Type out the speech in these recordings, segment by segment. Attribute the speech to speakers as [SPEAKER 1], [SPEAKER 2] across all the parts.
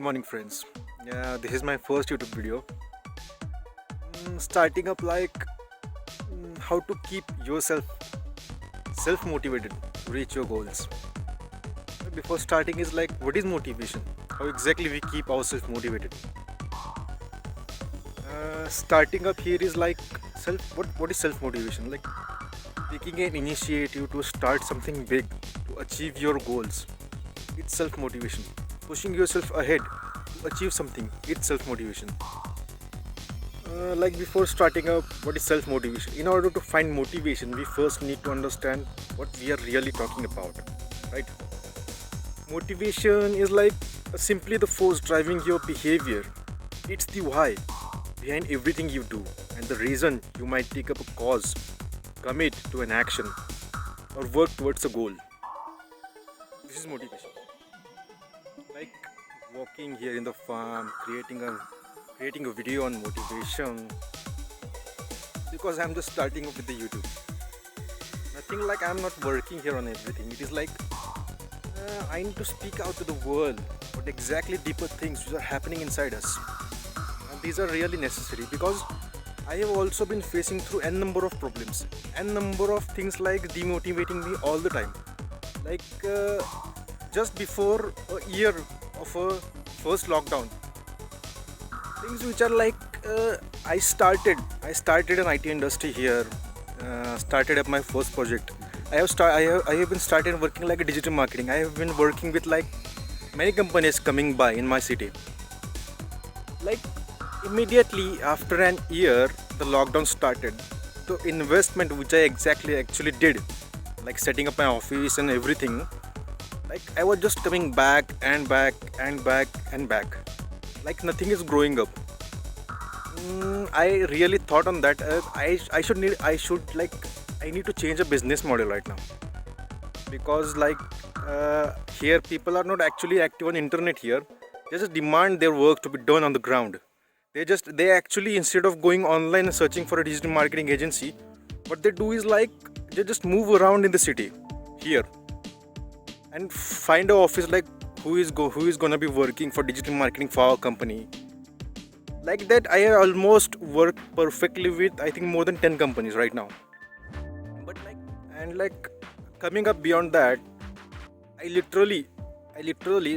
[SPEAKER 1] morning, friends. Yeah, this is my first YouTube video. Starting up like how to keep yourself self-motivated to reach your goals. Before starting is like what is motivation? How exactly we keep ourselves motivated? Starting up here is like what is self-motivation? Like taking an initiative to start something big to achieve your goals. It's self-motivation. Pushing yourself ahead to achieve something, it's self-motivation. Like before starting up, what is self-motivation? In order to find motivation, we first need to understand what we are really talking about, right? Motivation is like simply the force driving your behavior. It's the why behind everything you do and the reason you might take up a cause, commit to an action, or work towards a goal. This is motivation. Like walking here in the farm, creating a video on motivation, because I'm just starting up with the YouTube. Nothing like I'm not working here on everything. It is like I need to speak out to the world what exactly deeper things which are happening inside us, and these are really necessary because I have also been facing through n number of problems, n number of things like demotivating me all the time. Like just before a year of a first lockdown, things which are like I started an IT industry here, started up my first project. I have been started working like a digital marketing. I have been working with like many companies coming by in my city. Like immediately after an year the lockdown started, the investment which I actually did, like setting up my office and everything, like I was just coming back and back and back and back, like nothing is growing up. I really thought on that. I need to change a business model right now, because like here people are not actually active on internet here. They just demand their work to be done on the ground. They actually, instead of going online and searching for a digital marketing agency, what they do is like they just move around in the city here and find an office like who is gonna be working for digital marketing for our company. Like that I almost work perfectly with I think more than 10 companies right now. But like coming up beyond that, I literally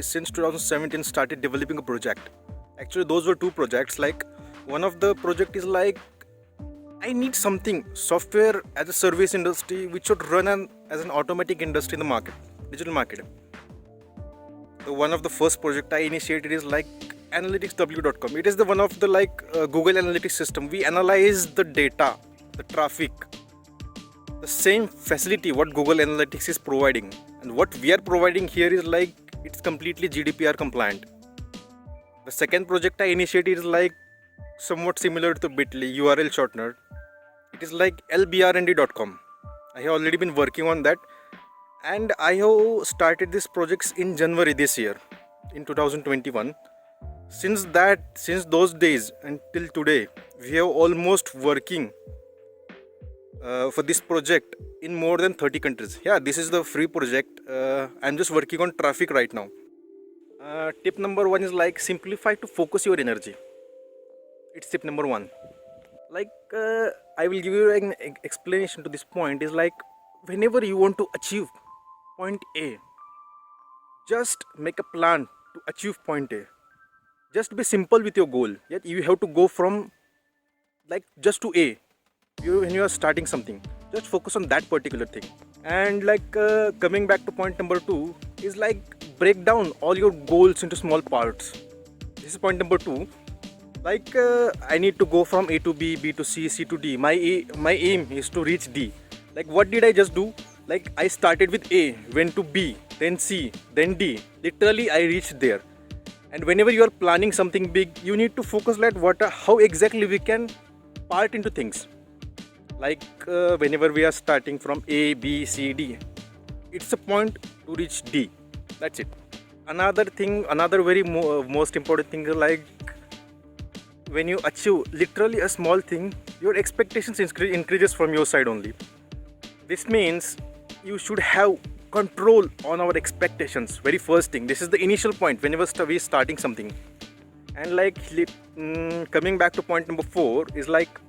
[SPEAKER 1] since 2017 started developing a project. Actually those were two projects. Like one of the project is like I need something software as a service industry which should run as an automatic industry in the market, digital marketing. So one of the first project I initiated is like analyticsw.com. It is the one of the Google Analytics system. We analyze the data, the traffic, the same facility what Google Analytics is providing, and what we are providing here is like it's completely GDPR compliant. The second project I initiated is like somewhat similar to Bitly URL shortener. It is like lbrnd.com. I have already been working on that, and I have started this projects in January this year, in 2021. Since those days until today, we have almost working for this project in more than 30 countries. Yeah, this is the free project. I'm just working on traffic right now. Tip number one is like simplify to focus your energy. It's tip number one. Like I will give you an explanation to this point. Is like whenever you want to achieve point A, just make a plan to achieve point A. Just be simple with your goal. Yet you have to go from like just to A. When you are starting something, just focus on that particular thing. And like coming back to point number two is like break down all your goals into small parts. This is point number two. Like I need to go from A to B, B to C, C to D. My aim is to reach D. Like what did I just do? Like I started with A, went to B, then C, then D. Literally I reached there. And whenever you are planning something big, you need to focus like how exactly we can part into things. Like whenever we are starting from A, B, C, D, it's a point to reach D. That's it. Another very most important thing is like when you achieve literally a small thing, your expectations increases from your side only. This means you should have control on our expectations. Very first thing, this is the initial point whenever we starting something. And like coming back to point number 4 is like,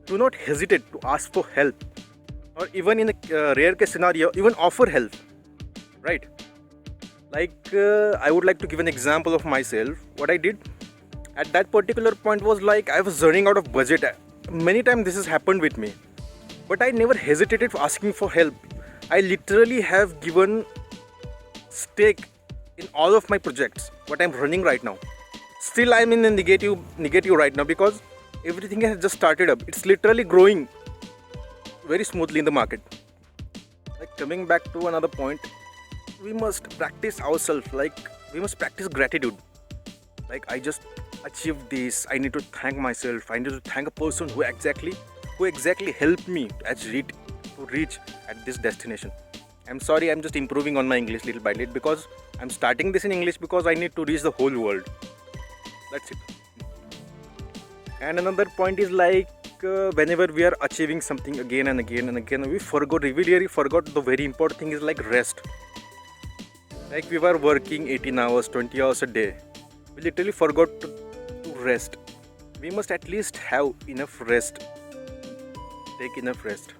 [SPEAKER 1] do not hesitate to ask for help, or even in a rare case scenario, even offer help, right? Like I would like to give an example of myself. What I did at that particular point was like, I was running out of budget. Many times this has happened with me, but I never hesitated for asking for help. I literally have given stake in all of my projects what I'm running right now. Still I'm in the negative right now, because everything has just started up. It's literally growing very smoothly in the market. Like coming back to another point, we must practice ourselves. Like we must practice gratitude. Like I just achieved this, I need to thank myself, I need to thank a person who exactly helped me to reach at this destination. I'm sorry, I'm just improving on my English little by little, because I'm starting this in English because I need to reach the whole world. That's it. And another point is like whenever we are achieving something again and again and again, we really forgot the very important thing is like rest. Like we were working 18 hours, 20 hours a day. We literally forgot to rest. We must at least have enough rest. Take enough rest.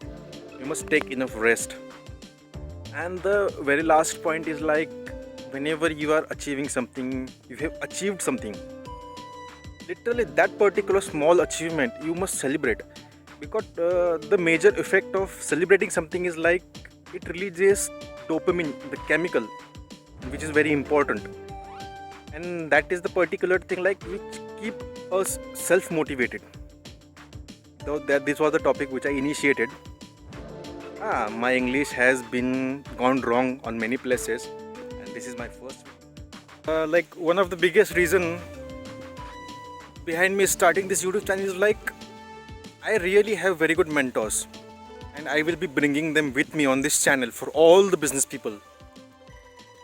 [SPEAKER 1] We must take enough rest. And the very last point is like, whenever you are achieving something, you have achieved something, literally that particular small achievement you must celebrate, because the major effect of celebrating something is like it releases dopamine, the chemical, which is very important. And that is the particular thing like which keep us self-motivated. Though that this was the topic which I initiated. My English has been gone wrong on many places, and this is my first. Like one of the biggest reason behind me starting this YouTube channel is like, I really have very good mentors, and I will be bringing them with me on this channel for all the business people,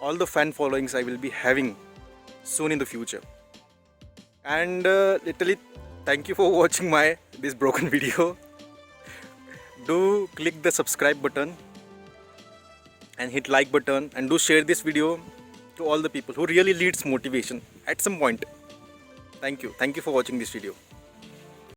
[SPEAKER 1] all the fan followings I will be having soon in the future. And literally thank you for watching this broken video. Do click the subscribe button and hit like button, and do share this video to all the people who really needs motivation at some point. Thank you for watching this video.